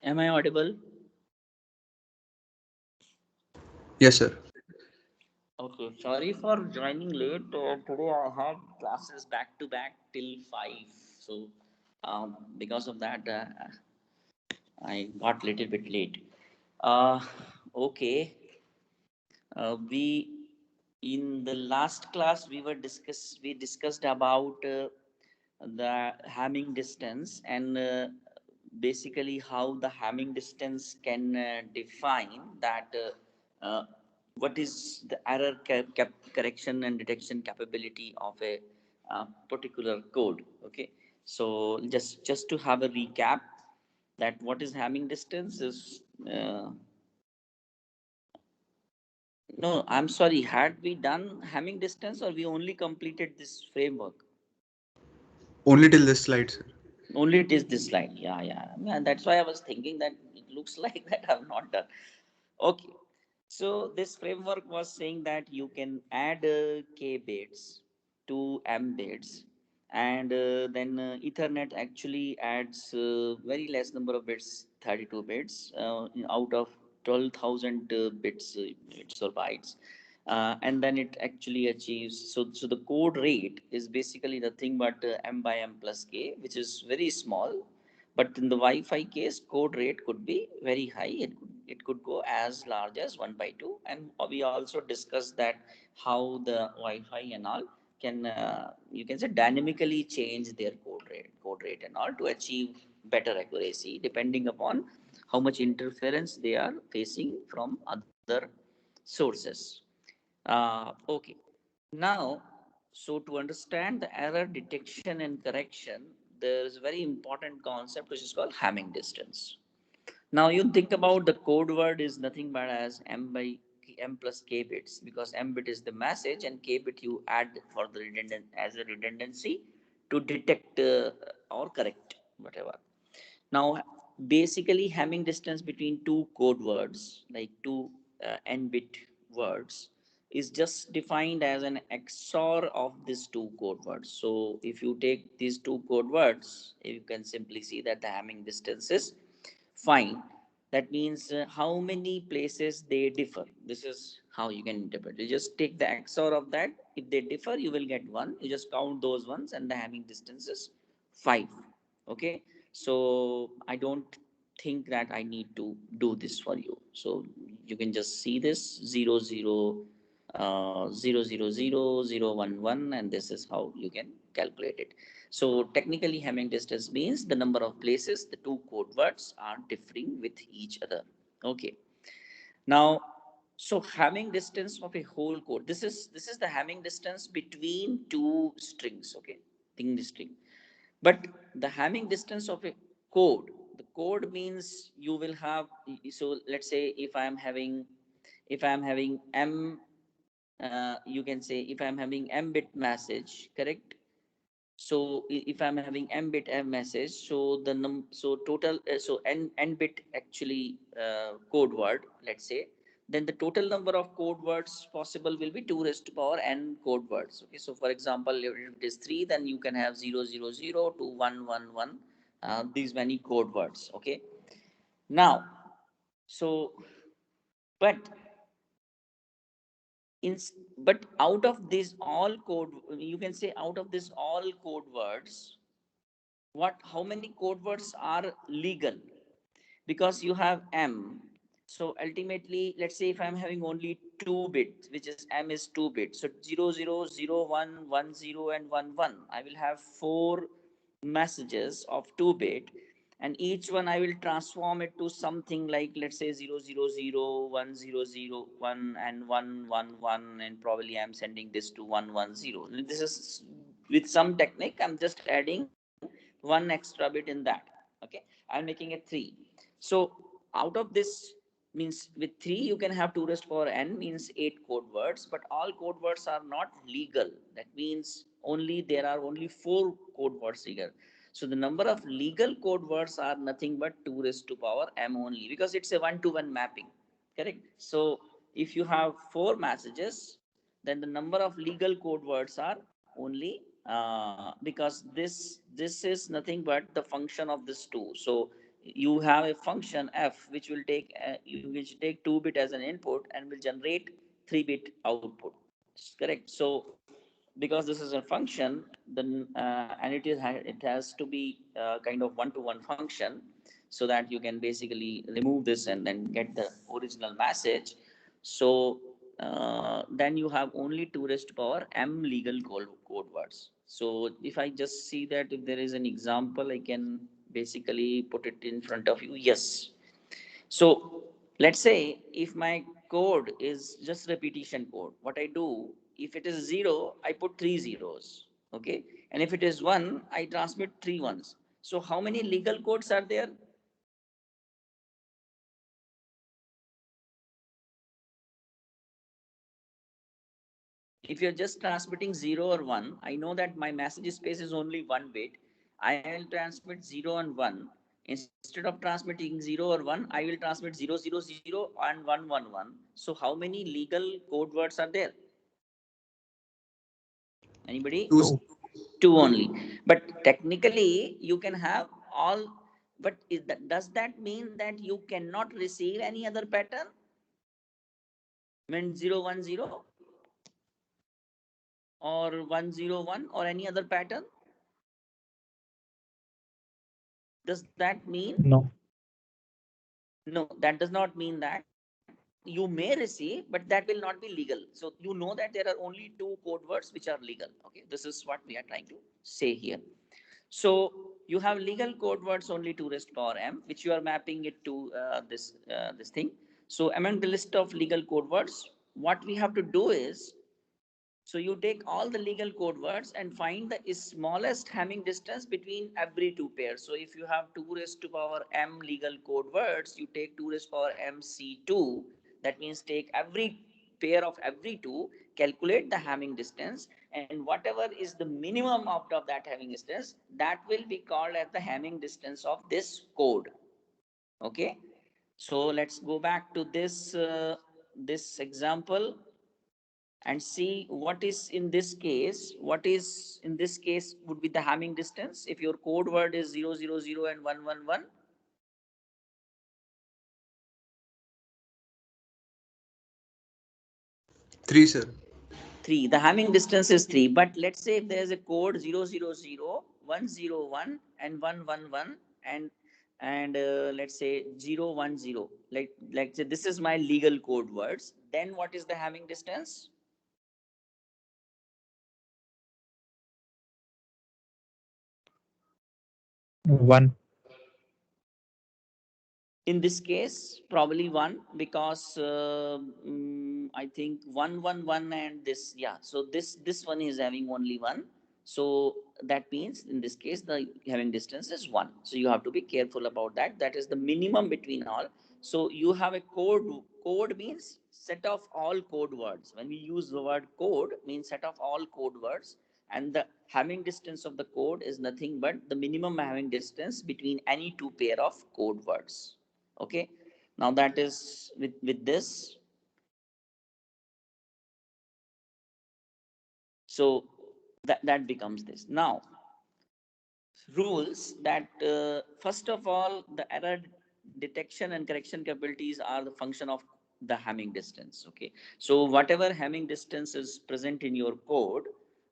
Am I audible? Yes, sir. Okay, sorry for joining late. Today I had classes back to back till 5. So, because of that, I got little bit late. Uh, okay. We in the last class we discussed about the Hamming distance and basically how the Hamming distance can define that what is the error correction and detection capability of a particular code. Okay, so just to have a recap, that what is Hamming distance is no, I'm sorry. Had we done Hamming distance or we only completed this framework? Only till this slide, sir. Only it is this slide. Yeah, yeah. Yeah, that's why I was thinking that it looks like that I've not done. Okay. So this framework was saying that you can add k bits to m bits, and then Ethernet actually adds very less number of bits, 32 bits out of 12,000 bits or bytes. And then it actually achieves, so the code rate is basically nothing but m by m plus k, which is very small. But in the Wi-Fi case, code rate could be very high. It could go as large as 1 by 2. And we also discussed that how the Wi-Fi and all can, you can say, dynamically change their code rate and all to achieve better accuracy depending upon how much interference they are facing from other sources. Okay. Now, so to understand the error detection and correction, there is a very important concept which is called Hamming distance. Now you think about the code word is nothing but as m by m plus k bits, because m bit is the message and k bit you add for the redundant as a redundancy to detect or correct whatever. Now, basically, Hamming distance between two code words, like two n bit words, is just defined as an XOR of these two code words. So, if you take these two code words, you can simply see that the Hamming distance is fine. That means how many places they differ. This is how you can interpret. You just take the XOR of that. If they differ, you will get one. You just count those ones, and the Hamming distance is 5. Okay, so I don't think that I need to do this for you. So you can just see this 0 0 and this is how you can calculate it. So technically, Hamming distance means the number of places the two code words are differing with each other. Okay. Now, so Hamming distance of a whole code. This is the Hamming distance between two strings. Okay, in the string. But the Hamming distance of a code, the code means you will have. So let's say if I am having m, you can say if I'm having m bit message, correct? So if I'm having m bit m message, so so total n bit actually code word, let's say, then the total number of code words possible will be 2 raised to power n code words. Okay, so for example, if it is 3, then you can have 0 0 0 to 1 1 1, these many code words. Okay, now, so but in but out of this all code, you can say out of this all code words, what how many code words are legal, because you have m. So ultimately, let's say if I'm having only 2 bits, which is m is 2 bits, so 0 0 0 1 1 0 and 1 1, I will have 4 messages of 2 bit, and each one I will transform it to something like, let's say, 0 0 0 1 0 0 1 and 1 1 1, and probably I'm sending this to 1 1 0. This is with some technique, I'm just adding one extra bit in that. Okay, I'm making it 3. So out of this, means with 3 you can have 2 raised power n, means 8 code words, but all code words are not legal. That means only there are only 4 code words legal. So the number of legal code words are nothing but 2 raised to power m only, because it's a one to one mapping, correct? So if you have 4 messages, then the number of legal code words are only, because this is nothing but the function of this 2. So you have a function f which will take 2-bit as an input and will generate 3-bit output. Correct. So because this is a function, then and it has to be kind of one-to-one function, so that you can basically remove this and then get the original message. So then you have only 2 raised to power m legal code words. So if I just see that if there is an example, I can basically put it in front of you. Yes. So let's say if my code is just repetition code, what I do, if it is 0, I put 3 zeros. Okay. And if it is 1, I transmit 3 ones. So how many legal codes are there? If you're just transmitting 0 or 1, I know that my message space is only 1 bit. I will transmit 0 and 1. Instead of transmitting 0 or 1, I will transmit 000 and 111. So how many legal code words are there? Anybody? Two. 2. 2 only. But technically, you can have all. But does that mean that you cannot receive any other pattern? Mean 010 or 101 or any other pattern? Does that mean? No. No, that does not mean that. You may receive, but that will not be legal. So you know that there are only 2 code words which are legal. Okay, this is what we are trying to say here. So you have legal code words only 2 raised to power m, which you are mapping it to this thing. So among the list of legal code words, what we have to do is, so you take all the legal code words and find the smallest Hamming distance between every 2 pairs. So if you have 2 raised to power m legal code words, you take 2 raised to power mc2. That means take every pair of every 2, calculate the Hamming distance, and whatever is the minimum out of that Hamming distance, that will be called as the Hamming distance of this code. Okay. So let's go back to this example and see what is in this case. What is in this case would be the Hamming distance if your code word is 000 and 111. 3, sir. 3. The Hamming distance is 3. But let's say if there is a code 000, 101 and 111 and let's say 010. Like say this is my legal code words. Then what is the Hamming distance? One. In this case probably 1, because I think 111 and this, yeah, so this one is having only 1. So that means in this case the having distance is 1. So you have to be careful about that. That is the minimum between all. So you have a code means set of all code words. When we use the word code, means set of all code words, and the Hamming distance of the code is nothing but the minimum Hamming distance between any 2 pair of code words. Okay. Now that is with this. So that becomes this. Now rules that first of all, the error detection and correction capabilities are the function of the Hamming distance. Okay. So whatever Hamming distance is present in your code,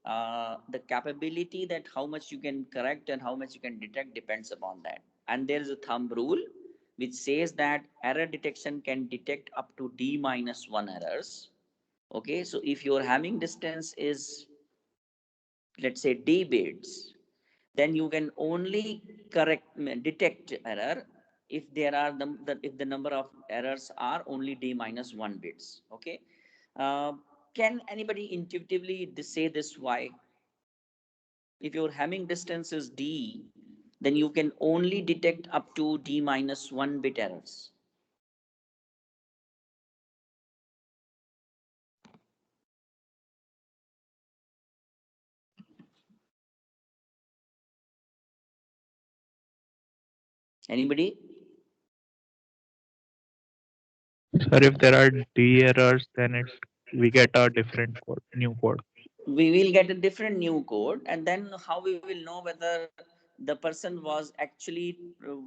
the capability that how much you can correct and how much you can detect depends upon that. And there is a thumb rule which says that error detection can detect up to d minus 1 errors. Okay. So if your Hamming distance is, let's say, d bits, then you can only detect error if there are if the number of errors are only d minus 1 bits. Okay. uh, can anybody intuitively say this why? If your Hamming distance is d, then you can only detect up to d minus 1 bit errors. Anybody? Sir, if there are D errors, then we get a different code, new code. We will get a different new code, and then how we will know whether the person was actually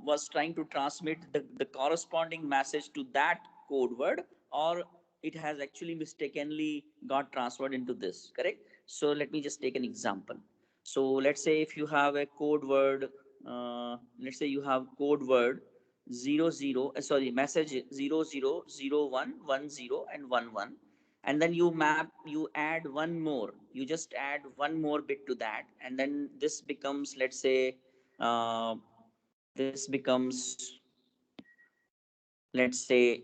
was trying to transmit the corresponding message to that code word, or it has actually mistakenly got transferred into this, correct? So let me just take an example. So let's say if you have a code word, let's say you have code word 00, sorry, message 000110 and 11, and then you add one more, you just add one more bit to that, and then this becomes, let's say, this becomes, let's say,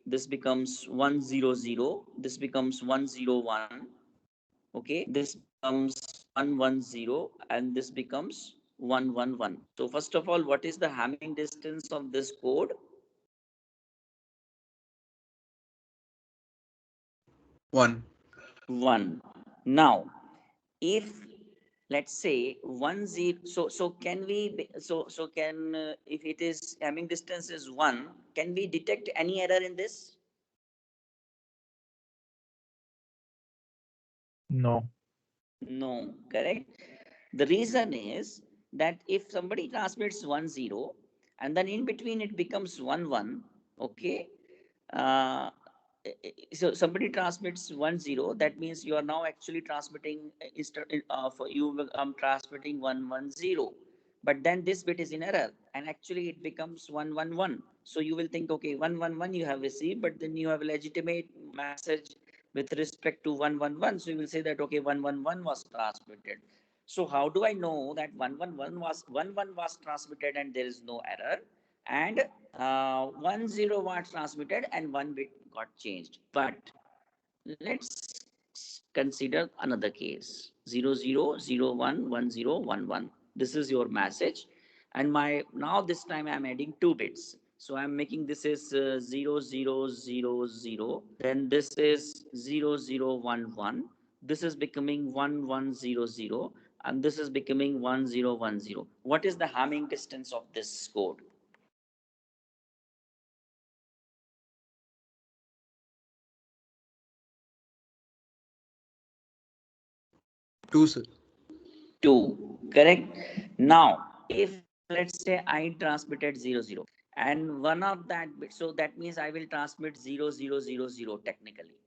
this becomes 100, this becomes 101, okay, this becomes 110, and this becomes 111. So first of all, what is the Hamming distance of this code? 1. 1. Now if, let's say, 10, so can we, so can, if it is Hamming distance is 1, can we detect any error in this? No. No, correct. The reason is that if somebody transmits 10 and then in between it becomes 11, okay, uh, so somebody transmits 10, that means you are now actually transmitting, for you, transmitting 110, but then this bit is in error and actually it becomes 111. So you will think, okay, 111 you have received, but then you have a legitimate message with respect to 111. So you will say that, okay, 111 was transmitted. So how do I know that 111 was 11 was transmitted and there is no error, and 10 was transmitted and one bit got changed? But let's consider another case: 00011011. This is your message, and my, now this time I'm adding two bits. So I'm making this is 0000. Then this is 0011. This is becoming 1100, and this is becoming 1010. What is the Hamming distance of this code? 2, sir. 2, correct. Now if, let's say, I transmitted 00 and one of that bit, so that means I will transmit 0000 technically.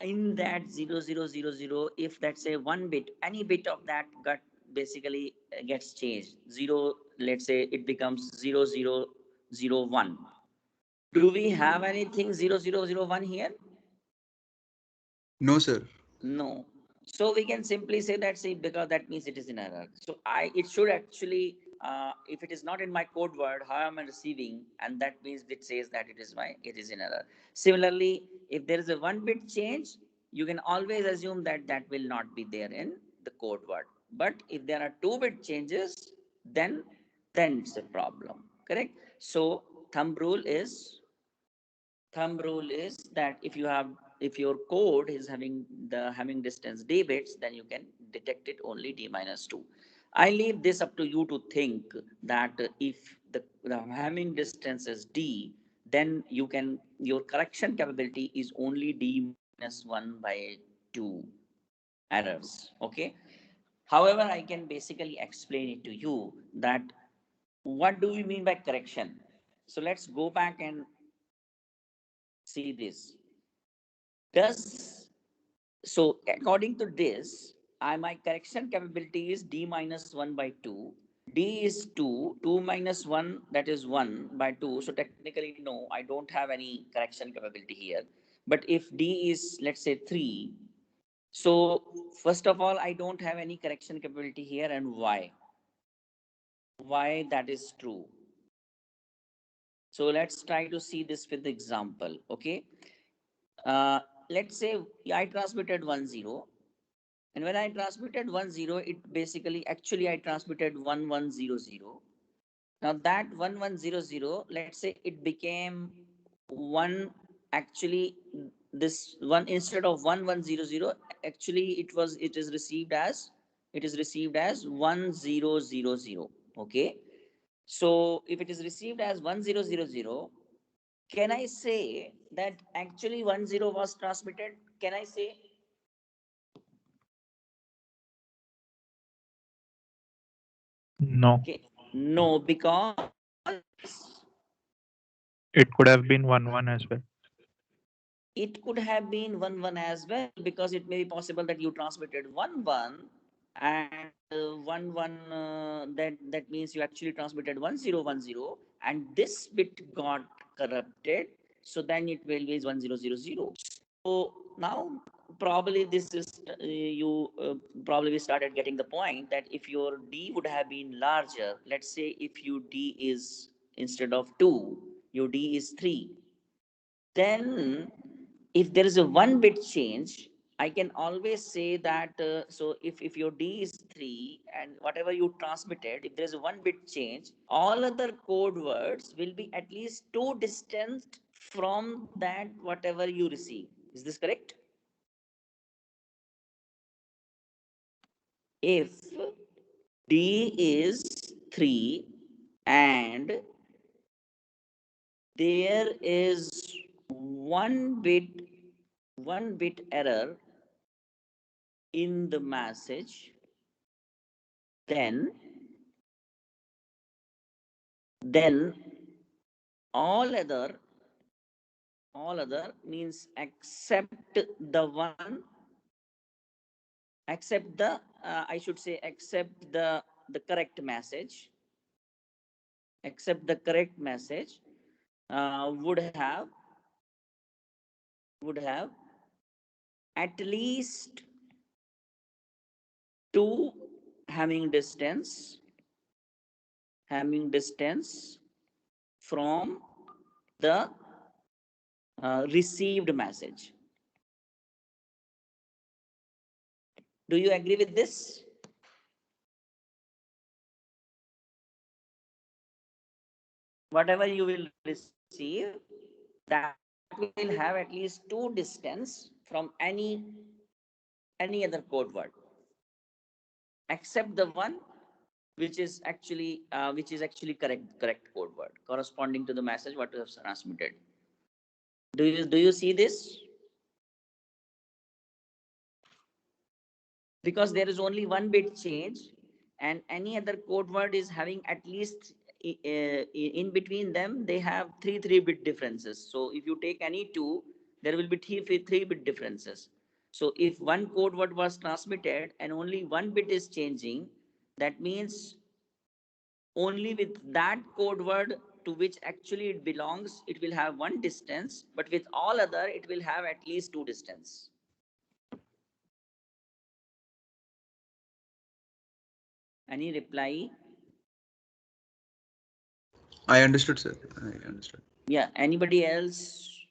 In that 0000, if let's say one bit, any bit of that got basically gets changed, 0, let's say it becomes 0001, do we have anything 0001 here? No, sir. No. So we can simply say that, see, because that means it is in error. So it should actually, if it is not in my code word, how am I receiving? And that means it says that it is in error. Similarly, if there is a one bit change, you can always assume that that will not be there in the code word. But if there are two bit changes, then it's a problem. Correct. So thumb rule is that if your code is having the Hamming distance d bits, then you can detect it only d minus 2. I leave this up to you to think that if the Hamming distance is d, then your correction capability is only d minus 1 by 2 errors. Okay. However, I can basically explain it to you that what do we mean by correction. So let's go back and see this. Does So according to this, my correction capability is d minus 1 by 2. D is 2, 2 minus 1, that is 1 by 2. So technically, no, I don't have any correction capability here. But if D is, let's say, 3, so first of all, I don't have any correction capability here. And why? Why that is true? So let's try to see this with the example. Okay. Uh, let's say I transmitted 10. And when I transmitted 10, it basically, actually I transmitted 1100. Now that 1100, let's say it became one, actually this one, instead of 1100, actually it is received as 1000. Okay. So if it is received as 1000, can I say that actually 10 was transmitted? Can I say? No. Okay. No, because It could have been 1-1 as well. it could have been 1-1 as well, because it may be possible that you transmitted 1-1 and 1-1, that means you actually transmitted 1010, and this bit got corrupted, so then it will be 1000. So now probably this is you probably started getting the point that if your D would have been larger, let's say if your D is, instead of 2, your D is 3, then if there is a one bit change, I can always say that, so if your D is 3 and whatever you transmitted, if there is a one bit change, all other code words will be at least 2 distant from that whatever you receive. Is this correct? If D is 3 and there is one bit error in the message, then then all other means except the one, except the I should say except the correct message, except the correct message would have at least 2 Hamming distance from the received message. Do you agree with this? Whatever you will receive, that will have at least 2 distance from any other code word, except the one which is actually correct code word corresponding to the message what you have transmitted. Do you see this? Because there is only one bit change, and any other code word is having at least in between them they have three bit differences. So if you take any two, there will be three bit differences. So if one code word was transmitted and only one bit is changing, that means only with that code word to which actually it belongs, it will have one distance, but with all other, it will have at least 2 distance. Any reply? I understood, sir. I understood. Yeah, anybody else?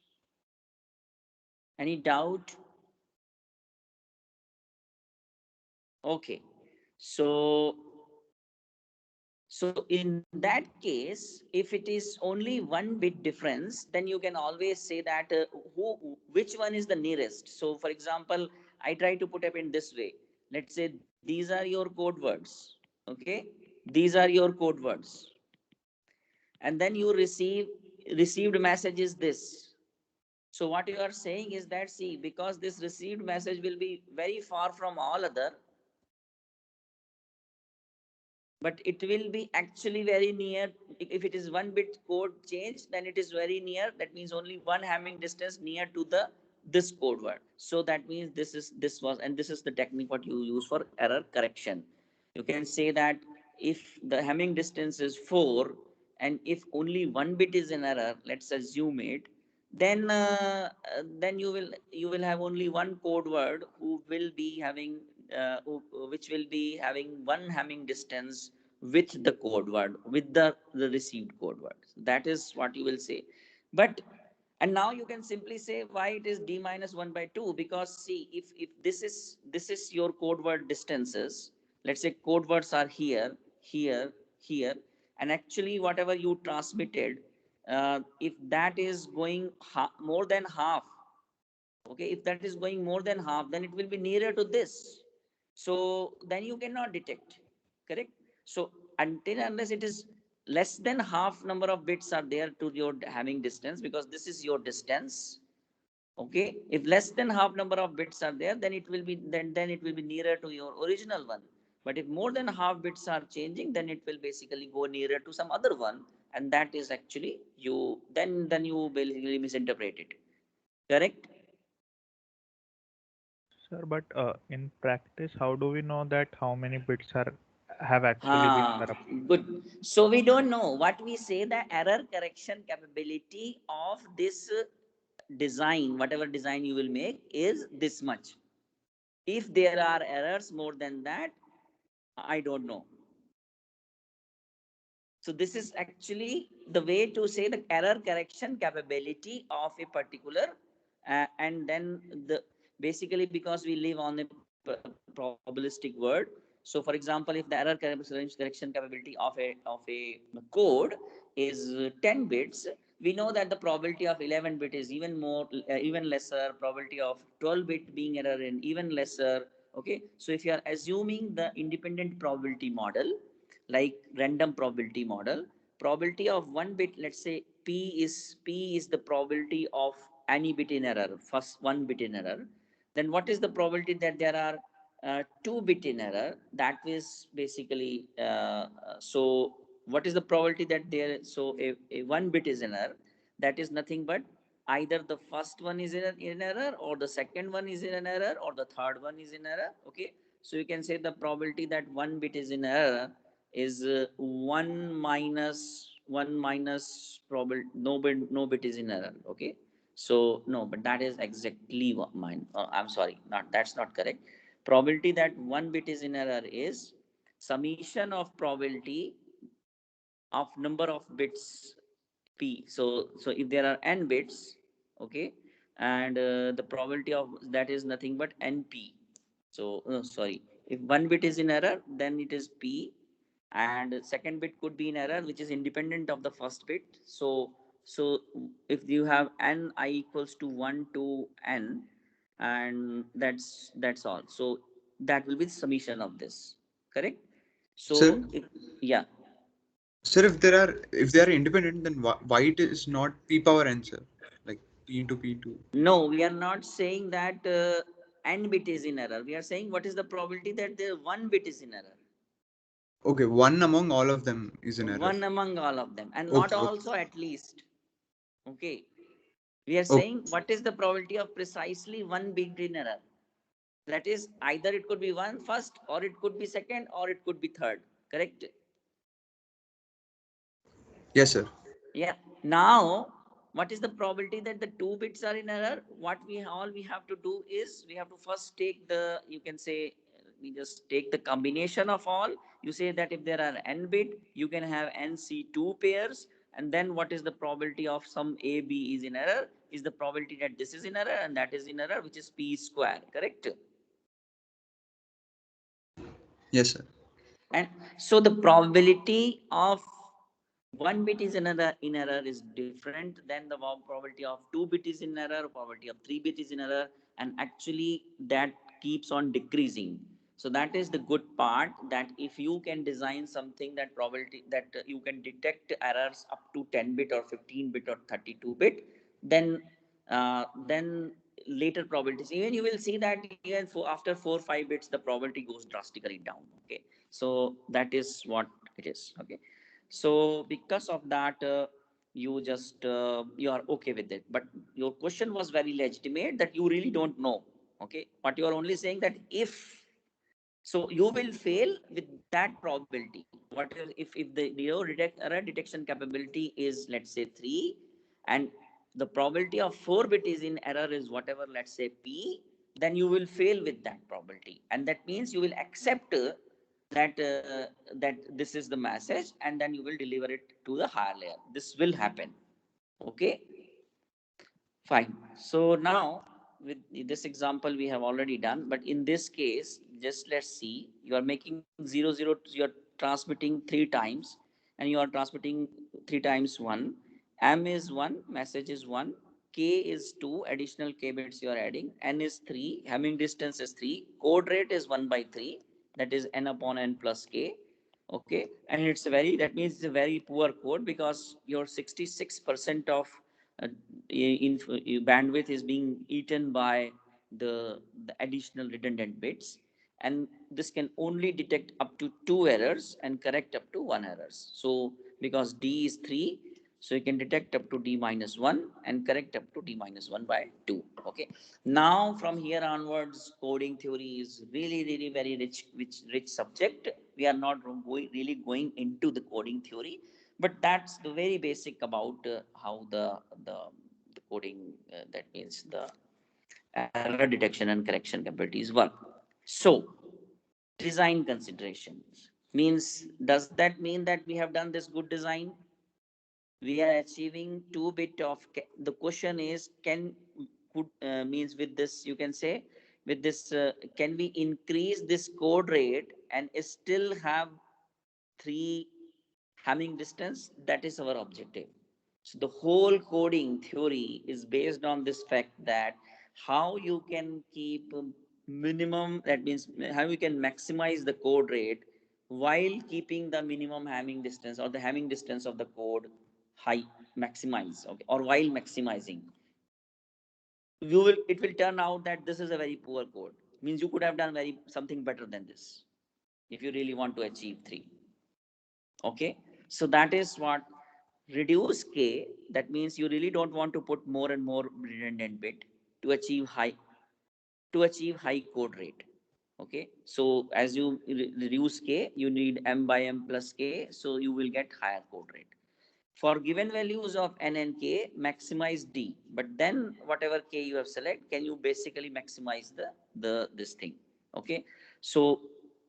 Any doubt? Okay. So in that case, if it is only one bit difference, then you can always say that which one is the nearest. So for example, I try to put up in this way. Let's say these are your code words. Okay. These are your code words. And then you received message is this. So what you are saying is that, see, because this received message will be very far from all other, but it will be actually very near. If it is one bit code change, then it is very near. That means only one Hamming distance near to the this code word. So that means this was, and this is the technique what you use for error correction. You can say that if the Hamming distance is 4, and if only one bit is in error, let's assume it, then you will have only one code word who will be having which will be having one Hamming distance with the code word, with the received code word. That is what you will say. But and now you can simply say why it is d minus 1 by 2, because see, if this is your code word distances, let's say code words are here, here, and actually whatever you transmitted, if that is going more than half, okay, if that is going more than half, then it will be nearer to this. So then you cannot detect, correct? So until unless it is less than half number of bits are there to your Hamming distance, because this is your distance, okay, if less than half number of bits are there, then it will be then it will be nearer to your original one. But if more than half bits are changing, then it will basically go nearer to some other one, and that is actually you, then you basically misinterpret it. Correct? Sir, but in practice, how do we know that how many bits have actually been Ah, corrupted? good. So we don't know what we say. The error correction capability of this design, whatever design you will make, is this much. If there are errors more than that, I don't know. So this is actually the way to say the error correction capability of a particular, and then the basically, because we live on a probabilistic world. So for example, if the error correction capability of a code is 10 bits, we know that the probability of 11 bit is even more, even lesser. Probability of 12 bit being error in even lesser. Okay, so if you are assuming the independent probability model, like random probability model, probability of one bit, let's say p is the probability of any bit in error, first one bit in error. Then what is the probability that there are two bit in error? That is basically so what is the probability that there, so a one bit is in error, that is nothing but either the first one is in error, or the second one is in an error, or the third one is in error. Okay, so you can say the probability that one bit is in error is 1 minus probability no bit is in error. Okay, so no, but that is exactly what mine, I'm sorry, not, that's not correct. Probability that one bit is in error is summation of probability of number of bits p. So if there are n bits, okay, and the probability of that is nothing but np. So sorry, if one bit is in error, then it is p, and second bit could be in error, which is independent of the first bit. So if you have n I equals to 1 to n, and that's all. So that will be the summation of this. Correct? So Sir, if, yeah. sir, if they are independent, then why it is not p power n, sir? Like p into p into. No, we are not saying that n bit is in error. We are saying what is the probability that the one bit is in error. Okay, one among all of them is an error. One among all of them, and not Okay, okay, also at least. Okay. We are okay. saying what is the probability of precisely one bit in error. That is, either it could be one first, or it could be second, or it could be third. Correct? Yes, sir. Yeah. Now, what is the probability that the two bits are in error? What we have to do is we have to first take the, you can say, we just take the combination of all. You say that if there are n bit, you can have nc2 pairs, and then what is the probability of some a b is in error? Is the probability that this is in error and that is in error, which is p square. Correct? Yes, sir. And so the probability of one bit is another in error is different than the probability of two bit is in error, probability of three bit is in error, and actually that keeps on decreasing. So that is the good part, that if you can design something that probability that you can detect errors up to 10 bit or 15 bit or 32 bit, then later probabilities, even you will see that even after 4 5 bits the probability goes drastically down. Okay, so that is what it is. Okay, so because of that, you just you are okay with it, but your question was very legitimate, that you really don't know. Okay, but you are only saying that if, so you will fail with that probability. What if the error detection capability is, let's say, 3, and the probability of 4 bit is in error is whatever, let's say p, then you will fail with that probability, and that means you will accept that this is the message, and then you will deliver it to the higher layer. This will happen. Okay, fine. So now, with this example we have already done, but in this case, just let's see. You are making 0 0. You are transmitting 3 times, and you are transmitting 3 times 1. M is 1, message is 1. K is 2, additional k bits you are adding. N is 3, Hamming distance is 3. Code rate is 1 by 3. That is n upon n plus k. Okay, and it's a very, that means it's a very poor code, because your 66% of uh, bandwidth is being eaten by the additional redundant bits, and this can only detect up to 2 errors and correct up to 1 errors. So because D is 3, so you can detect up to D minus 1 and correct up to D minus 1 by 2. Okay. Now from here onwards, coding theory is really very rich subject. We are not really going into the coding theory, but that's the very basic about how the coding, that means the error detection and correction capabilities work. So, design considerations means, does that mean that we have done this good design? We are achieving 2 bit of, the question is, can, could, means with this, you can say, with this, can we increase this code rate and still have 3 Hamming distance? That is our objective. So the whole coding theory is based on this fact that how you can keep minimum, that means how you can maximize the code rate while keeping the minimum Hamming distance or the Hamming distance of the code high, maximize, okay, or while maximizing. It will turn out that this is a very poor code. Means you could have done very something better than this if you really want to achieve 3. Okay, so that is what reduce K. That means you really don't want to put more and more redundant bit to achieve high code rate. Okay, so as you reduce K, you need M by M plus K, so you will get higher code rate. For given values of N and K, maximize D, but then whatever K you have select, can you basically maximize the this thing? Okay, so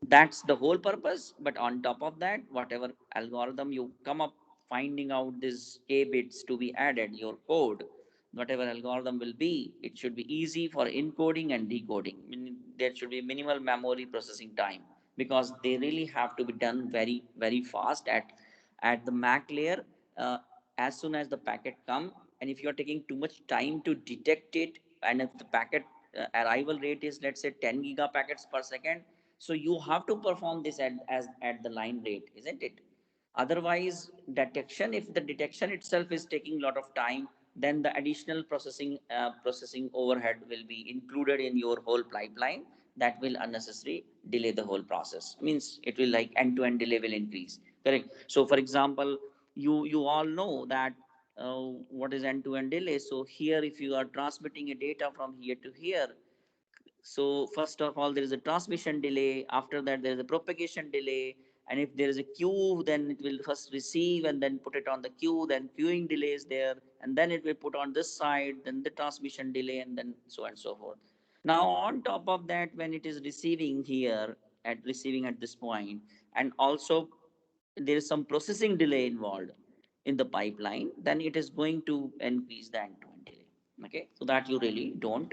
that's the whole purpose. But on top of that, whatever algorithm you come up finding out this K bits to be added, your code, whatever algorithm will be, it should be easy for encoding and decoding. There should be minimal memory processing time, because they really have to be done very fast at the MAC layer. uh, as soon as the packet come, and if you are taking too much time to detect it, and if the packet arrival rate is, let's say, 10 gigapackets per second, so you have to perform this at the line rate, isn't it? Otherwise, detection, if the detection itself is taking a lot of time, then the additional processing overhead will be included in your whole pipeline. That will unnecessarily delay the whole process. Means it will, like, end to end delay will increase. Correct. So for example, you all know that what is end to end delay. So here, if you are transmitting a data from here to here, so first of all, there is a transmission delay. After that, there is a propagation delay. And if there is a queue, then it will first receive and then put it on the queue. Then queuing delay is there, and then it will put on this side. Then the transmission delay, and then so on and so forth. Now, on top of that, when it is receiving here, at receiving at this point, and also there is some processing delay involved in the pipeline, then it is going to increase the end-to-end delay. Okay, so that you really don't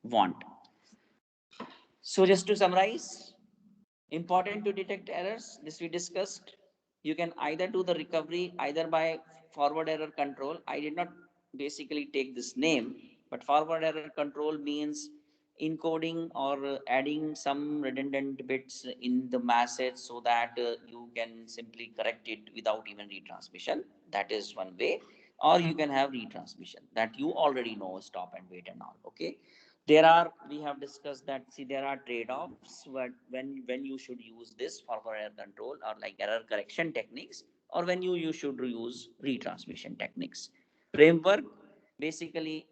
want. So just to summarize, important to detect errors, this we discussed. You can either do the recovery either by forward error control. I did not basically take this name, but forward error control means encoding or adding some redundant bits in the message so that you can simply correct it without even retransmission. That is one way. Or you can have retransmission that you already know, stop and wait and all. Okay, there are, we have discussed that, see, there are trade-offs, but when you should use this for error control or like error correction techniques, or when you should use retransmission techniques. Framework, basically,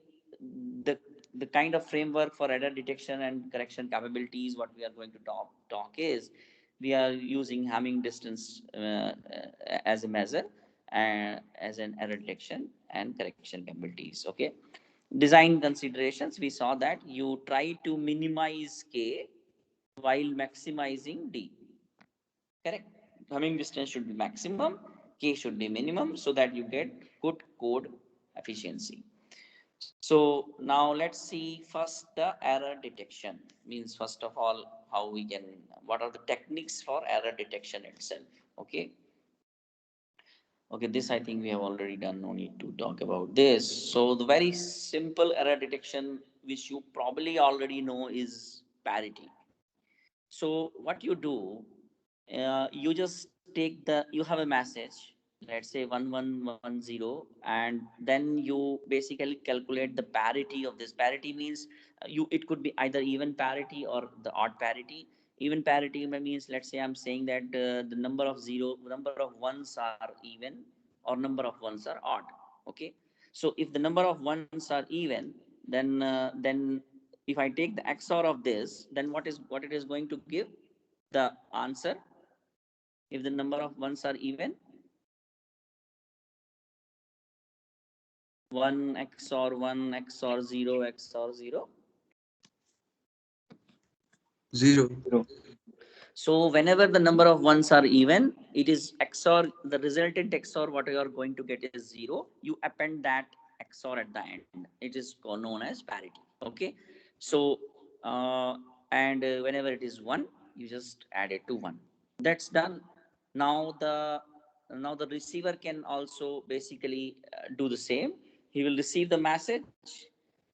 the the kind of framework for error detection and correction capabilities, what we are going to talk is, we are using Hamming distance as a measure, as an error detection and correction capabilities. Okay, design considerations, we saw that you try to minimize K while maximizing D. Correct. Coming distance should be maximum, K should be minimum, so that you get good code efficiency. So now let's see first the error detection. Means first of all, how we can, what are the techniques for error detection itself. Okay, okay, this I think we have already done, no need to talk about this. So the very simple error detection, which you probably already know, is parity. So what you do, you just take you have a message, let's say 1110, and then you basically calculate the parity of this. Parity means, it could be either even parity or the odd parity. Even parity means, let's say I'm saying that the number of ones are even or number of ones are odd. Okay. So if the number of ones are even, then if I take the XOR of this, then what it is going to give? The answer, if the number of ones are even, 1 XOR 1 XOR 0 XOR 0. 0. So whenever the number of ones are even, it is XOR, the resultant XOR, what you are going to get is 0. You append that XOR at the end. It is known as parity. Okay. So, and whenever it is 1, you just add it to 1. That's done. Now the receiver can also basically do the same. He will receive the message.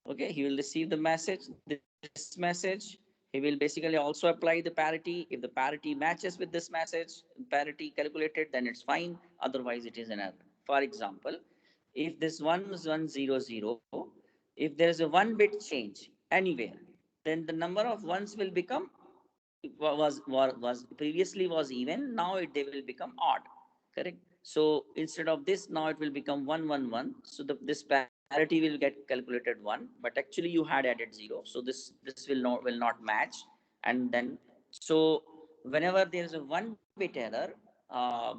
Okay. He will receive the message, this message. He will basically also apply the parity. If the parity matches with this message, parity calculated, then it's fine. Otherwise, it is an error. For example, if this 1 is 1 0 0, if there is a 1 bit change anywhere, then the number of ones will become was previously was even. Now they will become odd. Correct. So instead of this, now it will become 1 1 1. So this parity will get calculated 1, but actually you had added 0. So this will not match. And then, so whenever there is a 1 bit error, uh,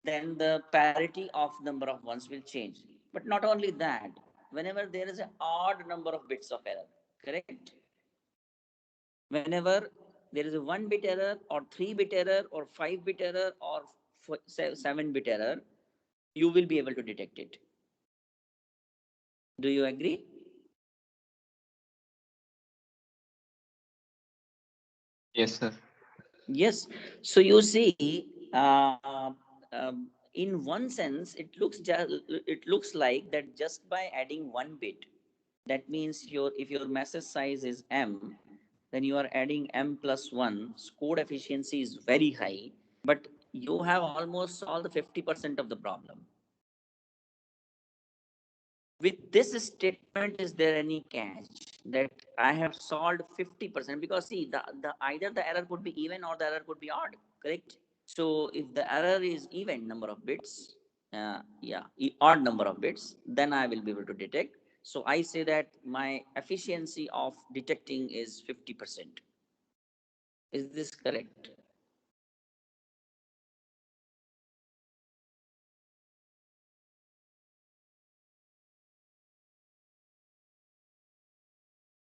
then the parity of number of ones will change. But not only that, whenever there is an odd number of bits of error, correct? Whenever there is a 1 bit error or 3 bit error or 5 bit error or 7 bit error, you will be able to detect it. Do you agree? Yes, sir. Yes. So you see, in one sense, it looks like that just by adding 1 bit, that means if your message size is m, then you are adding m plus 1. Code efficiency is very high, but you have almost solved the 50% of the problem. With this statement, is there any catch that I have solved 50%? Because see, the either the error could be even or the error could be odd, correct? So if the error is even number of bits, odd number of bits, then I will be able to detect. So I say that my efficiency of detecting is 50%. Is this correct?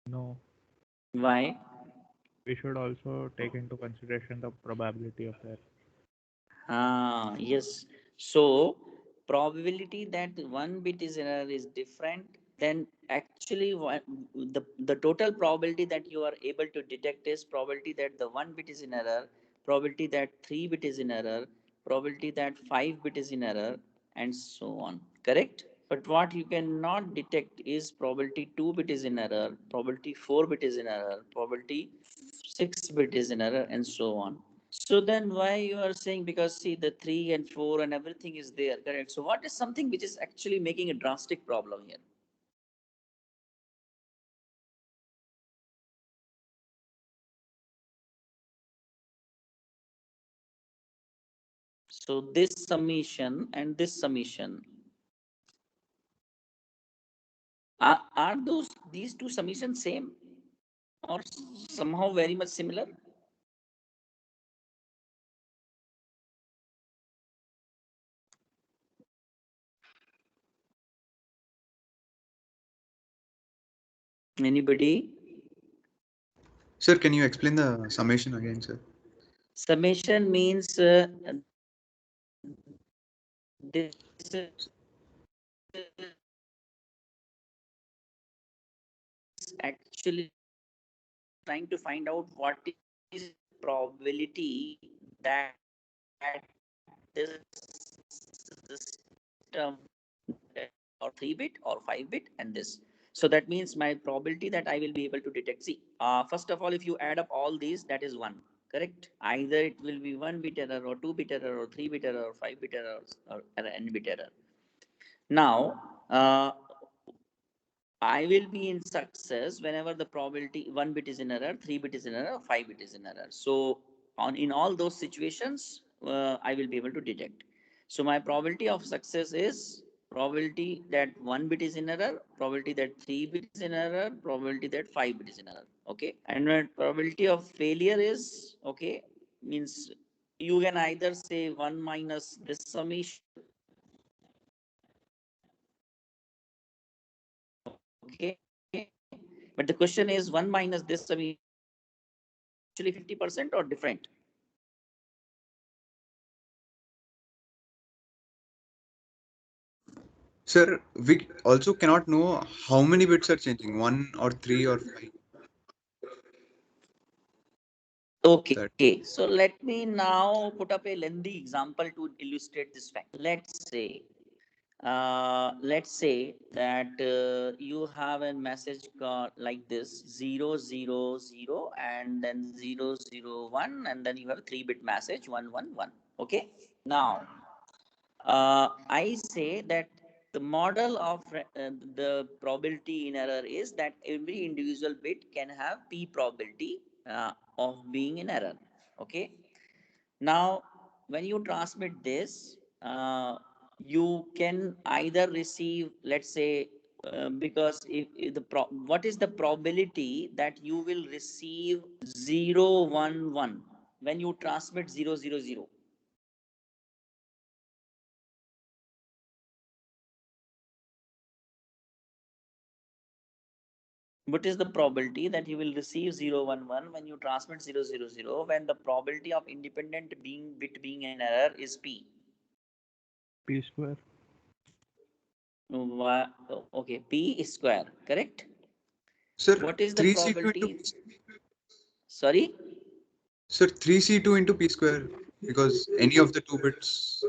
No, Why? we should also take into consideration the probability of error. Ah, yes. So probability that 1 bit is error is different. Then actually the total probability that you are able to detect is probability that the 1 bit is in error, probability that 3 bit is in error, probability that 5 bit is in error, and so on. Correct? But what you cannot detect is probability 2 bit is in error, probability 4 bit is in error, probability 6 bit is in error, and so on. So then why you are saying, because see the 3 and 4 and everything is there, correct? So what is something which is actually making a drastic problem here? So this summation and this summation, are these two summations same or somehow very much similar? Anybody? Sir, can you explain the summation again, sir? Summation means this is actually trying to find out what is probability that this system or 3 bit or 5 bit and this. So that means my probability that I will be able to detect. See, first of all, if you add up all these, that is 1. Correct? Either it will be 1 bit error or 2 bit error or 3 bit error or 5 bit error or n bit error. Now, I will be in success whenever the probability 1 bit is in error, 3 bit is in error, 5 bit is in error. So in all those situations, I will be able to detect. So my probability of success is probability that 1 bit is in error, probability that 3 bit is in error, probability that 5 bit is in error. Okay. And my probability of failure is, okay, means you can either say 1 minus this summation. Okay. But the question is 1 minus this summation actually 50% or different? Sir, we also cannot know how many bits are changing, 1 or 3 or 5. Okay. That So let me now put up a lengthy example to illustrate this fact. Let's say that you have a message like this 000 and then 001 and then you have a 3-bit message 111. Okay. Now I say that the model of the probability in error is that every individual bit can have p probability of being in error. Okay. Now, when you transmit this, you can either receive, let's say, because if what is the probability that you will receive 011 when you transmit 000? What is the probability that you will receive 011 when you transmit 000 when the probability of independent bit being in error is p? P square. Okay, p square, correct? Sir, What is the 3C2 into probability? Sorry? sir 3C2 into P square, because any of the 2 bits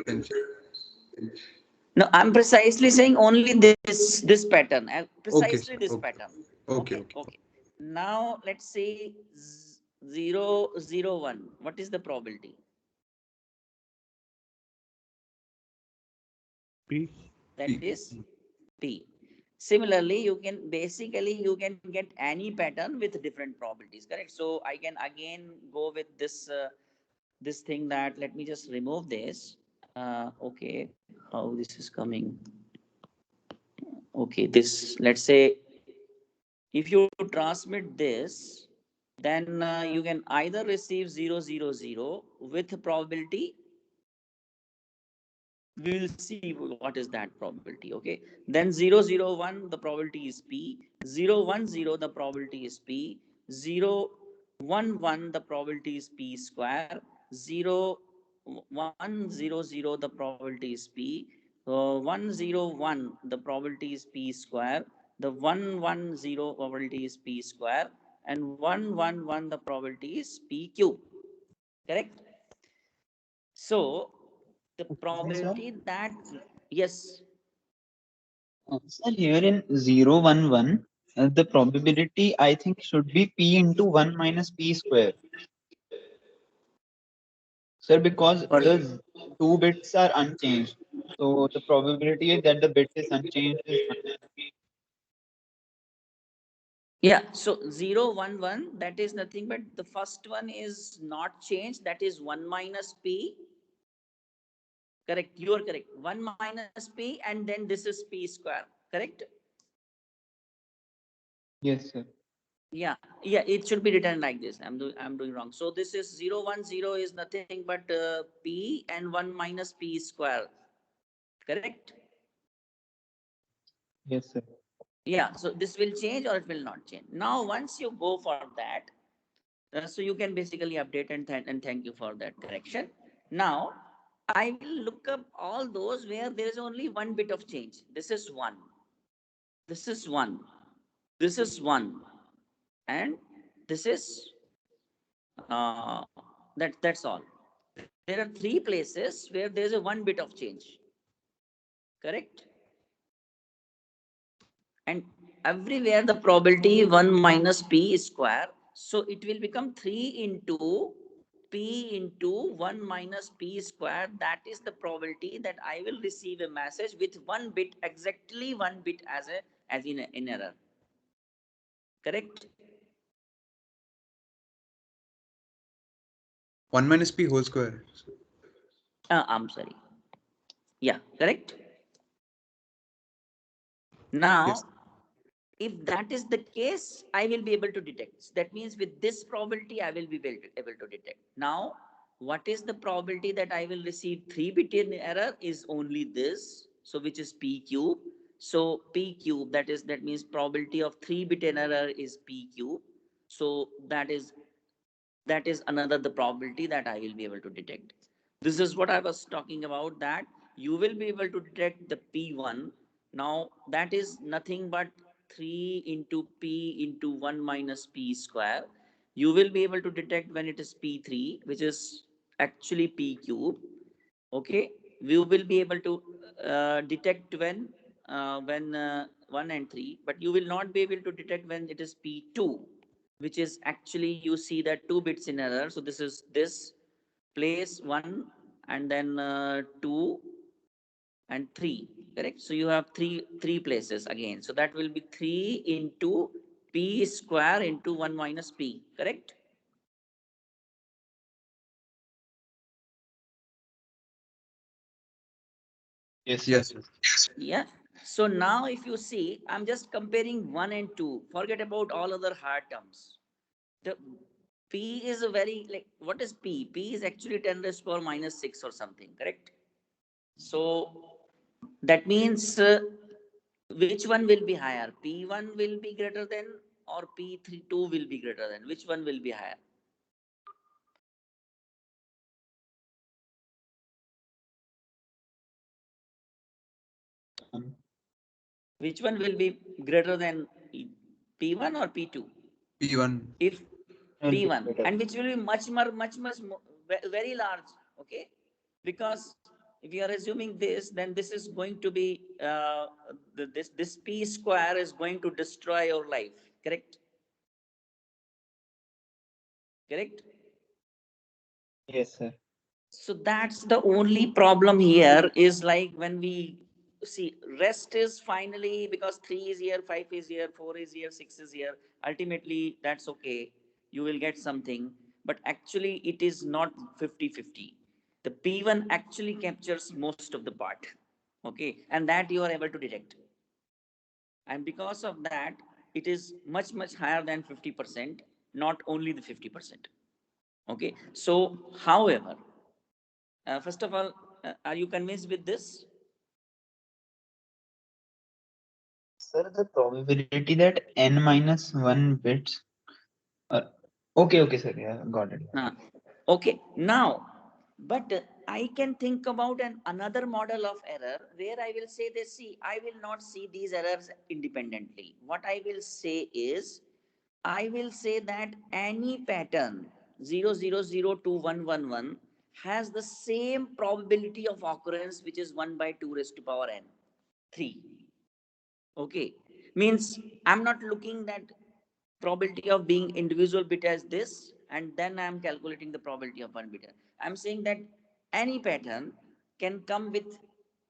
can change. No, I'm precisely saying only this pattern, Okay, precisely sir. this Okay. pattern. Okay. Okay, Okay. okay. Now let's say 001. What is the probability? P. That P. is P. Similarly, you can get any pattern with different probabilities, correct? So I can again go with this thing that let me just remove this. Okay, how this is coming? Okay, this, let's say if you transmit this, then you can either receive 000 with probability. We will see what is that probability. Okay, then 001 the probability is p, 010 the probability is p, 011 the probability is p square, 0100 the probability is p, 101 the probability is p square, the 110 probability is p square, and 111 the probability is p cube, correct? So the Excuse me, sir. probability that, yes, Sir, here in 011, the probability I think should be p into 1 minus p square. Sir, because or the 2 bits are unchanged. So the probability that the bit is unchanged is 1. yeah, so 011 that is nothing but the first one is not changed, that is 1 minus p, correct? You are correct, 1 minus p, and then this is p square, correct? Yes, sir. Yeah, yeah, it should be written like this. I'm doing wrong. So this is 010 is nothing but p and 1 minus p square, correct? Yes, sir. Yeah, so this will change or it will not change. Now once you go for that, so you can basically update and thank you for that correction. Now I will look up all those where there is only one bit of change. This is one, this is one, this is one, and this is uh, that's all. There are three places where there is a one bit of change, correct? And everywhere the probability 1 minus p square, so it will become 3 into p into 1 minus p square. That is the probability that I will receive a message with one bit, exactly one bit as a as in error. Correct? 1 minus p whole square. I'm sorry. Yeah, correct. Now, Yes. if that is the case, I will be able to detect. That means with this probability, I will be able to detect. Now, what is the probability that I will receive 3-bit in error is only this. So, which is p cube. So, p cube, that means probability of 3-bit in error is p cube. So, that is another the probability that I will be able to detect. This is what I was talking about, that you will be able to detect the P1. Now that is nothing but 3 into P into 1 minus P square. You will be able to detect when it is P3, which is actually P cube. Okay, we will be able to detect when 1 and 3, but you will not be able to detect when it is P2, which is actually, you see that 2 bits in error. So this is this place 1 and then 2 and 3, correct? So you have three places again. So that will be 3 into p square into 1 minus p, correct? Yes, sir. Yes. Yeah. So now if you see, I'm just comparing 1 and 2. Forget about all other hard terms. The p is a very, like, what is p? P is actually 10 raised to power minus 6 or something, correct? So that means which one will be higher? P1 will be greater than, or P2 will be greater than? Which one will be higher? Which one will be greater than P1 or P2? P1. If Will be P1, better. and which will be much more, very large, okay? Because if you are assuming this, then this is going to be this P square is going to destroy your life, correct? Correct? Yes, sir. So that's the only problem here, is like when we see rest is finally, because 3 is here, 5 is here, 4 is here, 6 is here. Ultimately, that's okay. You will get something, but actually it is not 50-50. The P1 actually captures most of the part. Okay. And that you are able to detect. And because of that, it is much higher than 50%, not only the 50%. Okay. So, however, first of all, are you convinced with this? Sir, the probability that n minus 1 bits. Okay, sir. Yeah, got it. Okay, now, but I can think about another model of error where I will say this, see, I will not see these errors independently. What I will say is, I will say that any pattern 0, 0, 0 to 1, 1, 1 has the same probability of occurrence, which is 1 by 2 raised to power n, 3. Okay, means I'm not looking that probability of being individual bit as this, and then I'm calculating the probability of one bit. I'm saying that any pattern can come with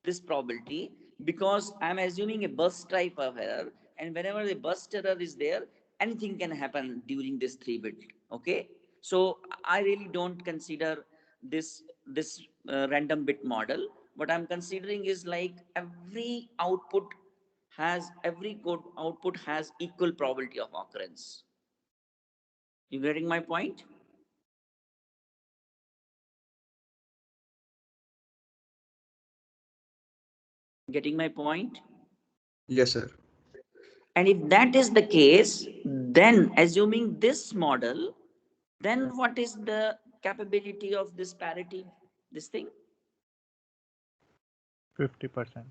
this probability, because I'm assuming a burst type of error, and whenever the burst error is there, anything can happen during this 3-bit. Okay, so I really don't consider this random bit model. What I'm considering is like every code output has equal probability of occurrence. You getting my point? Getting my point? Yes, sir. And if that is the case, then assuming this model, then what is the capability of this parity, this thing? 50%.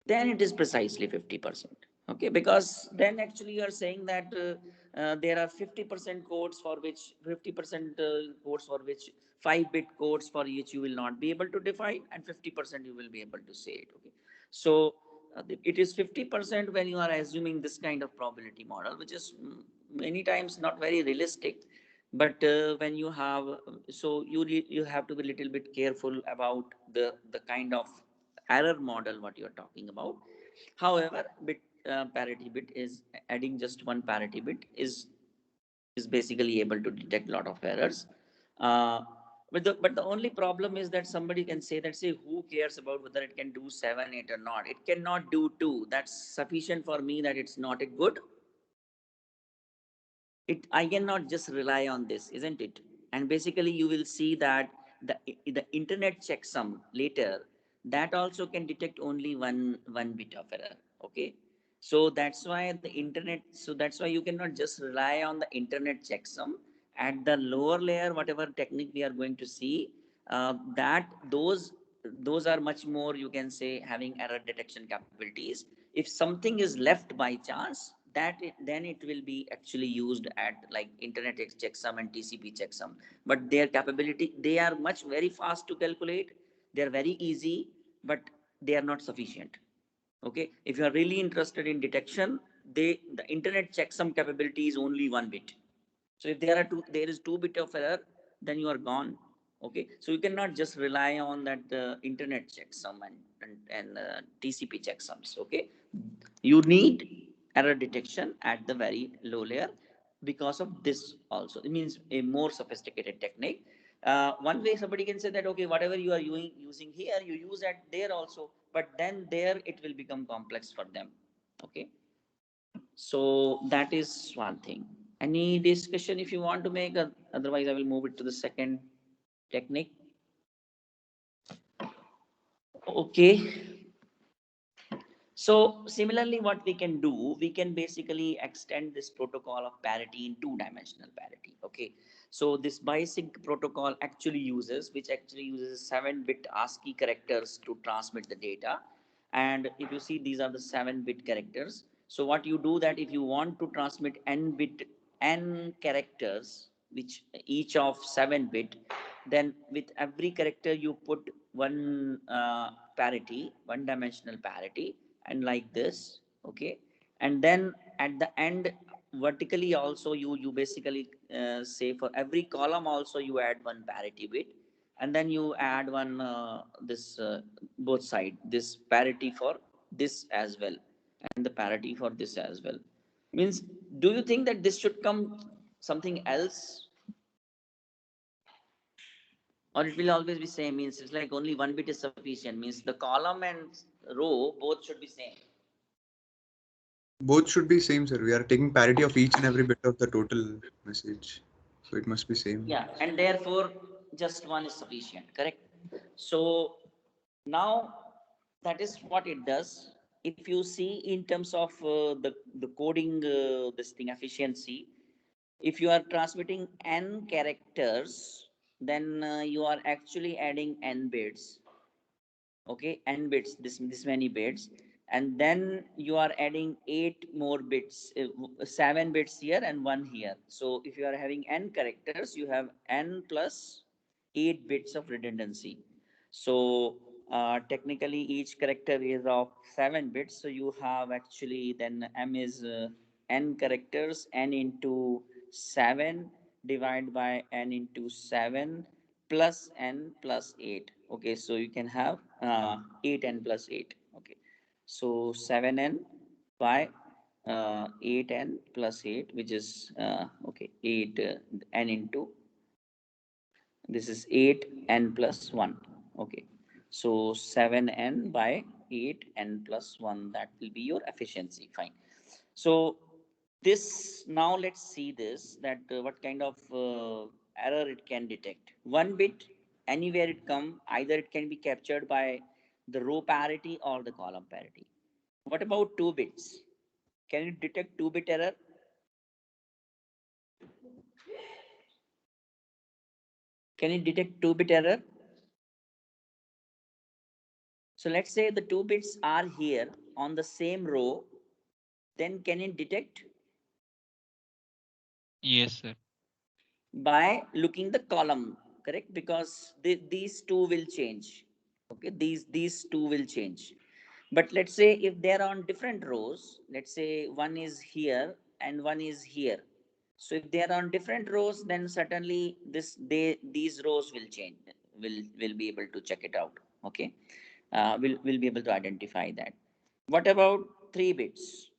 Then it is precisely 50%. Okay, because then actually you are saying that there are 50% codes for which 50% codes for which 5-bit codes for which you will not be able to define, and 50% you will be able to say it. Okay, so it is 50% when you are assuming this kind of probability model, which is many times not very realistic. But when you have, so you have to be a little bit careful about the kind of error model what you are talking about. However, parity bit is adding just one parity bit is basically able to detect a lot of errors. Uh, but the only problem is that somebody can say that, say, who cares about whether it can do 7, 8 or not? It cannot do 2. That's sufficient for me that it's not a good. I cannot just rely on this, isn't it? And basically you will see that the internet checksum later, that also can detect only one bit of error. Okay. So that's why the internet, so that's why you cannot just rely on the internet checksum. At the lower layer, whatever technique we are going to see, that those are much more, you can say, having error detection capabilities. If something is left by chance, then it will be actually used at like internet checksum and TCP checksum. But their capability, they are much very fast to calculate. They are very easy, but they are not sufficient. Okay, if you are really interested in detection, the internet checksum capability is only 1 bit. So if there is 2 bit of error, then you are gone. Okay, so you cannot just rely on that internet checksum and TCP checksums. Okay, you need error detection at the very low layer because of this also. It means a more sophisticated technique. One way somebody can say that, okay, whatever you are using here, you use at there also, but then there it will become complex for them. Okay, so that is one thing. Any discussion if you want to make? Otherwise, I will move it to the second technique. Okay. So similarly, what we can do, we can basically extend this protocol of parity in two-dimensional parity. Okay. So this BISYNC protocol actually uses, which actually uses 7-bit ASCII characters to transmit the data. And if you see, these are the 7-bit characters. So what you do that if you want to transmit n characters, which each of 7-bit, then with every character you put one parity, one-dimensional parity, and like this. Okay, and then at the end vertically also you basically say for every column also you add one parity bit, and then you add one this both side, this parity for this as well and the parity for this as well. Means, do you think that this should come something else, or it will always be same? Means it's like only 1 bit is sufficient, means the column and row both should be same. Both should be same, sir. We are taking parity of each and every bit of the total message. So it must be same. Yeah, and therefore just one is sufficient, correct? So now that is what it does. If you see in terms of the coding this thing efficiency, if you are transmitting n characters, then you are actually adding n bits. Okay, n bits, this many bits, and then you are adding 8 more bits, 7 bits here and 1 here. So if you are having n characters, you have n plus 8 bits of redundancy. So technically each character is of 7 bits, so you have actually then m is n characters, n into 7 divided by n into 7 plus n plus 8. Okay, so you can have 8n plus 8. Okay, so 7n by 8n plus 8, which is okay 8 n into, this is 8n plus 1. Okay, so 7n by 8n plus 1, that will be your efficiency. Fine. So this, now let's see this, that what kind of error it can detect. 1 bit, anywhere it come, either it can be captured by the row parity or the column parity. What about 2 bits? Can it detect 2-bit error? Can it detect 2-bit error? So let's say the 2 bits are here on the same row, then can it detect? Yes, sir. By looking the column, correct? Because these two will change. Okay, these two will change. But let's say if they are on different rows, let's say one is here and one is here. So if they are on different rows, then certainly these rows will change. Will be able to check it out. Okay, will be able to identify that. What about 3 bits?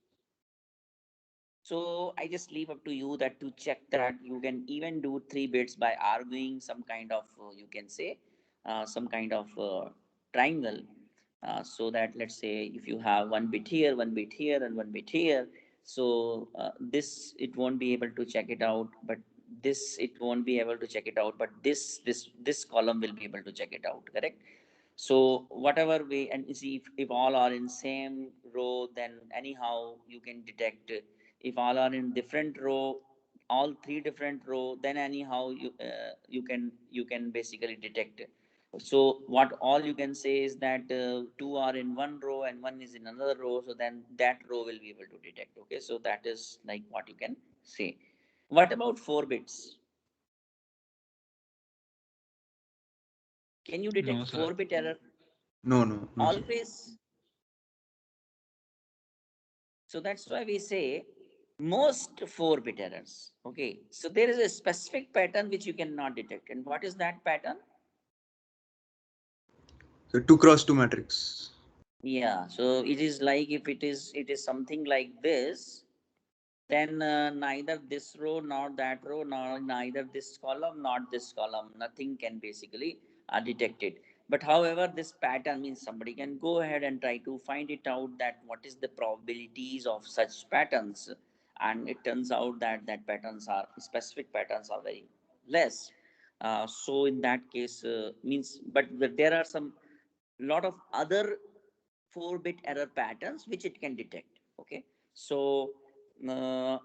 So I just leave up to you that to check that you can even do 3 bits by arguing some kind of, you can say, some kind of triangle. So that let's say if you have 1 bit here, 1 bit here, and 1 bit here, so this it won't be able to check it out, but this it won't be able to check it out, but this column will be able to check it out, correct? So whatever way, and you see if all are in same row, then anyhow you can detect. If all are in different row, all 3 different row, then anyhow you can basically detect. So what all you can say is that 2 are in 1 row and 1 is in another row, so then that row will be able to detect. Okay, so that is like what you can say. What about 4 bits? Can you No, detect sir. 4-bit error? No, sir. Always. So that's why we say most 4-bit errors. Okay. So there is a specific pattern which you cannot detect. And what is that pattern? So 2 x 2 matrix. Yeah. So it is like if it is something like this, then neither this row nor that row nor neither this column not this column, nothing can basically detect it. But however, this pattern means somebody can go ahead and try to find it out that what is the probabilities of such patterns, and it turns out that patterns are specific patterns are very less. So in that case means, but there are some lot of other 4-bit error patterns which it can detect. Okay, so uh,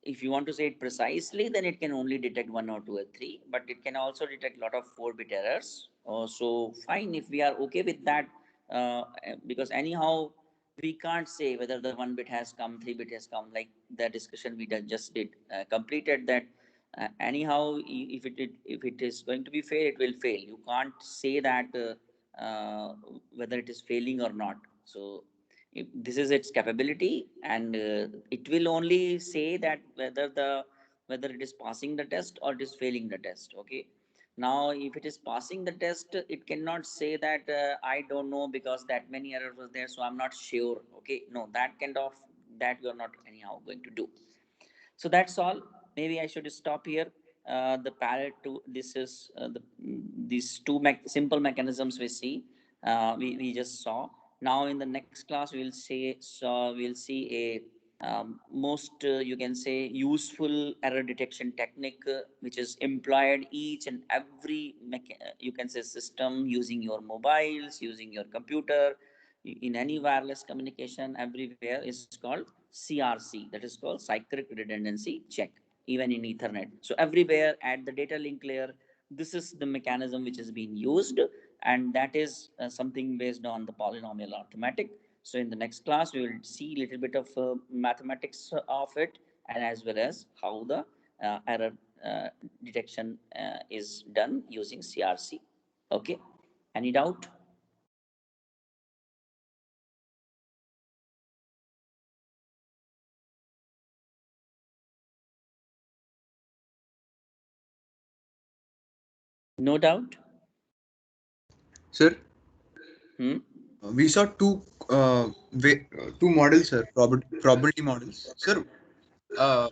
if you want to say it precisely, then it can only detect 1 or 2 or 3, but it can also detect a lot of 4-bit errors. So fine, if we are okay with that, because anyhow we can't say whether the 1 bit has come, 3 bit has come, like the discussion we just did completed that. Anyhow, if it is going to be fail, it will fail. You can't say that whether it is failing or not. So if this is its capability, and it will only say that whether it is passing the test or it is failing the test. Okay, now if it is passing the test, it cannot say that I don't know because that many errors was there, so I'm not sure. Okay, no, that kind of, that you're not anyhow going to do. So that's all. Maybe I should stop here. The parrot to this is these two simple mechanisms we see. We just saw. Now in the next class we'll see a most you can say useful error detection technique which is employed each and every you can say system, using your mobiles, using your computer, in any wireless communication everywhere, is called CRC, that is called cyclic redundancy check, even in Ethernet. So everywhere at the data link layer, this is the mechanism which is being used, and that is something based on the polynomial arithmetic. So in the next class, we will see a little bit of mathematics of it, and as well as how the error detection is done using CRC. Okay. Any doubt? No doubt? Sir, Hmm? we saw two models, sir. Probability models, sir. Uh,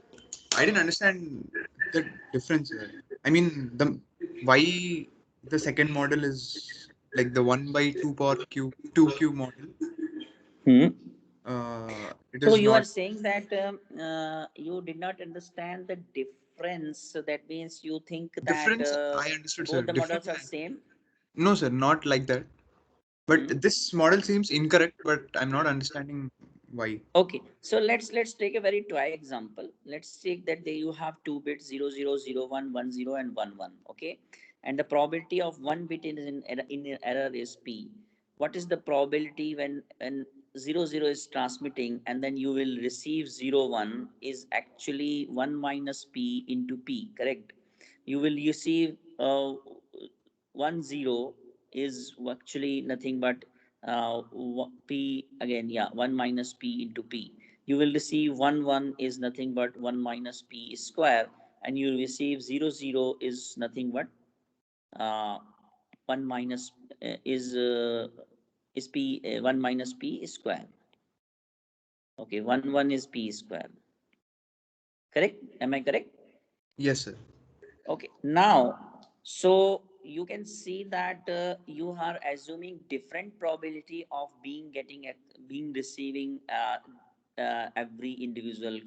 I didn't understand the difference here. I mean, the why the second model is like the 1/2 power cube model. Hmm? It So is you are not saying that you did not understand the difference. So that means you think that difference. I understood, sir. both the Difference. models are same. No, sir, not like that. Hmm? But this model seems incorrect. But I'm not understanding why. Okay, so let's take a very toy example. Let's take that you have 2 bits 000110 and 11. Okay, and the probability of 1 bit in error is p. What is the probability when 00 is transmitting and then you will receive 01 is actually 1 minus p into p, correct? You will receive 10 is actually nothing but p again, yeah, 1 minus p into p. You will receive 1 is nothing but 1 minus p square, and you will receive 00 is nothing but 1 minus is p 1 minus p square. Okay, 1 is p square. Correct? Am I correct? Yes, sir. Okay. Now, so you can see that you are assuming different probability of being receiving every individual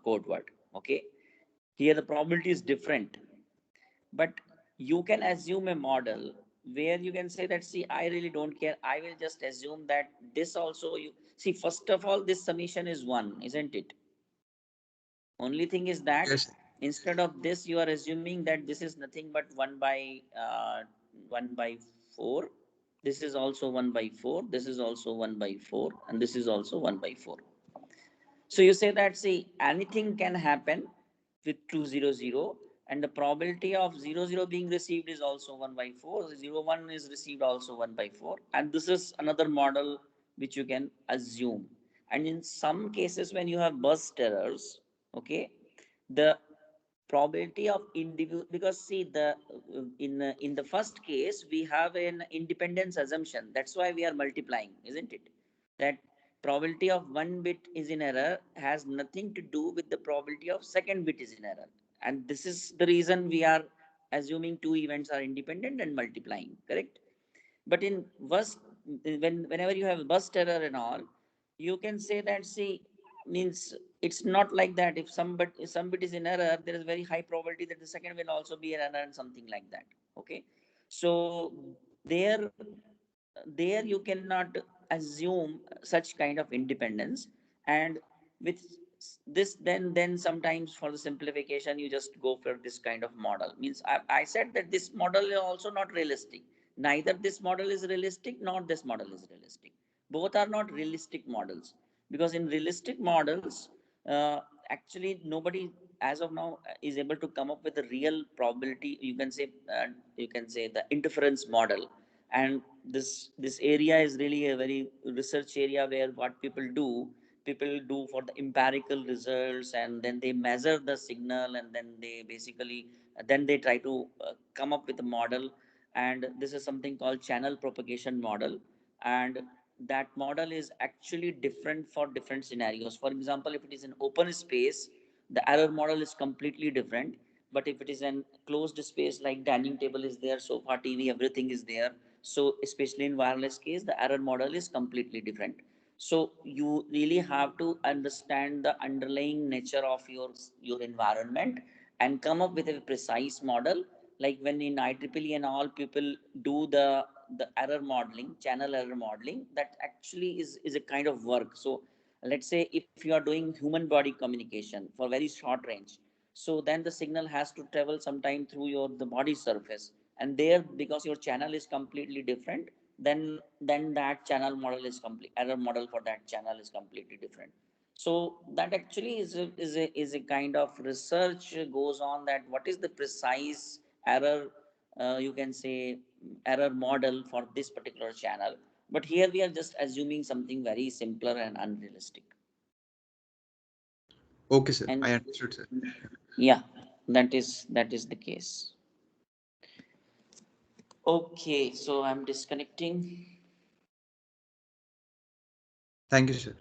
code word. Okay. Here the probability is different, but you can assume a model where you can say that, see, I really don't care. I will just assume that this also, you see, first of all, this summation is one, isn't it? Only thing is that Yes. instead of this, you are assuming that this is nothing but 1 by 4. This is also 1 by 4. This is also 1 by 4. And this is also 1 by 4. So you say that, see, anything can happen with 200, and the probability of 00 being received is also 1 by 4. 01 is received also 1 by 4. And this is another model which you can assume. And in some cases, when you have burst errors, okay, the probability of individual, because see, the in the first case we have an independence assumption, that's why we are multiplying, isn't it? That probability of one bit is in error has nothing to do with the probability of second bit is in error, and this is the reason we are assuming two events are independent and multiplying, correct? But in burst, whenever you have burst error and all, you can say that, see, means it's not like that. If some bit is in error, there is very high probability that the second will also be an error and something like that. Okay, so there there you cannot assume such kind of independence. And with this, then sometimes for the simplification you just go for this kind of model. Means I said that this model is also not realistic. Neither this model is realistic nor this model is realistic. Both are not realistic models, because in realistic models, actually nobody as of now is able to come up with a real probability. You can say the interference model. And this area is really a very research area, where what people do for the empirical results, and then they measure the signal, and then they basically then they try to come up with a model. And this is something called channel propagation model. And that model is actually different for different scenarios. For example, if it is an open space, the error model is completely different. But if it is an closed space, like dining table is there, sofa, TV, everything is there, so especially in wireless case, the error model is completely different. So you really have to understand the underlying nature of your environment and come up with a precise model. Like when in IEEE and all, people do the error modeling, channel error modeling, that actually is a kind of work. So let's say if you are doing human body communication for very short range, so then the signal has to travel sometime through your the body surface, and there, because your channel is completely different, then that channel model is complete, error model for that channel is completely different. So that actually is a kind of research goes on, that what is the precise error, you can say, error model for this particular channel. But here we are just assuming something very simpler and unrealistic. Okay, sir. And I understood, sir. yeah, that is the case. Okay, so I'm disconnecting. Thank you, sir.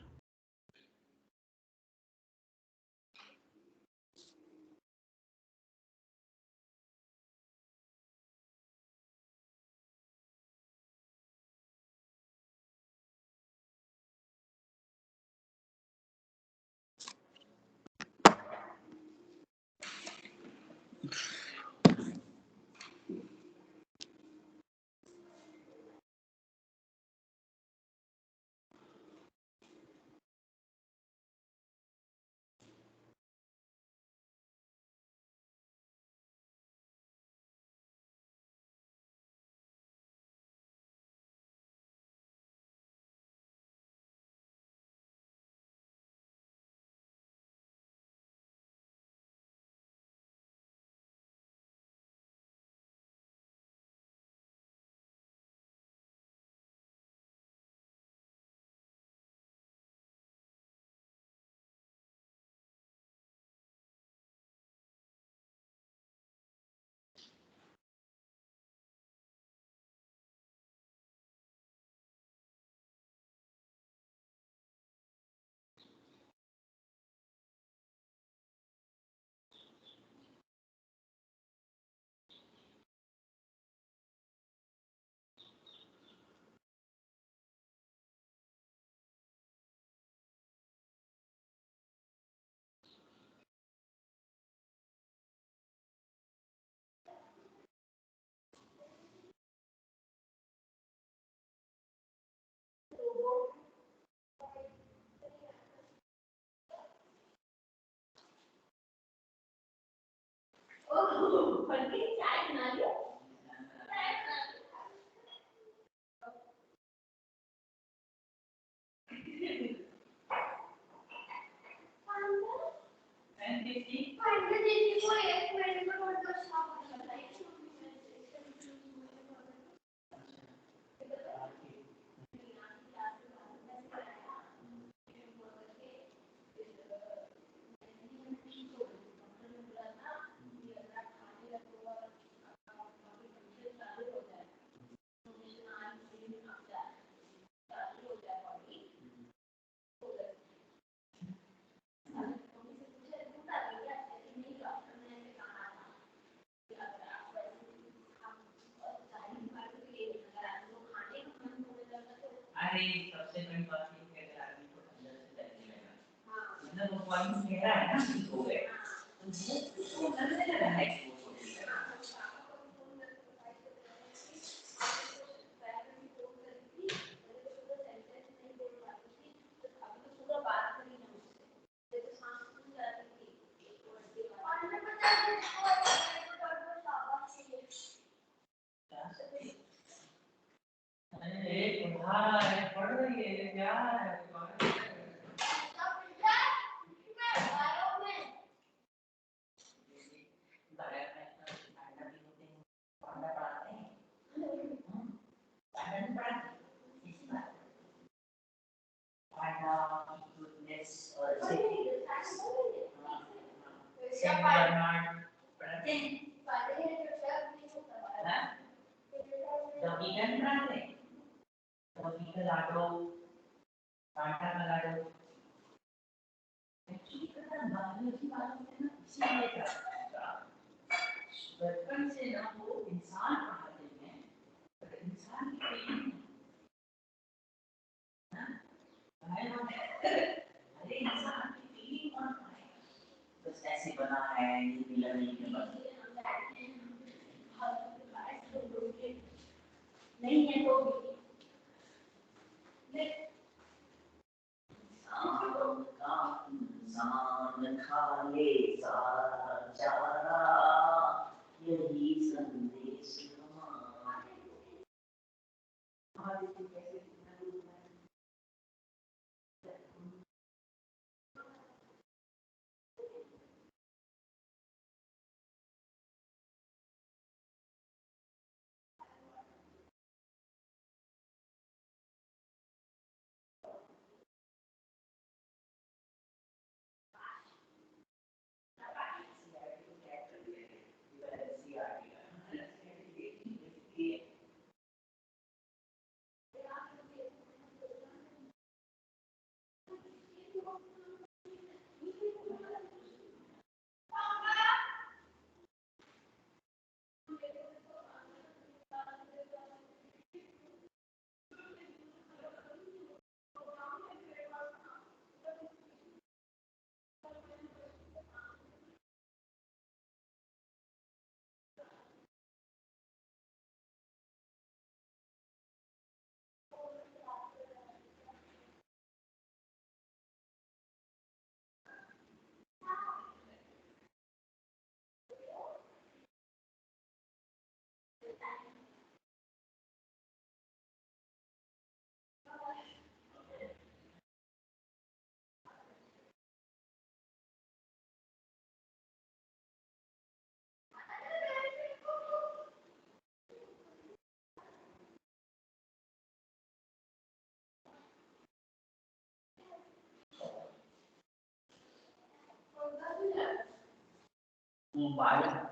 Mobile.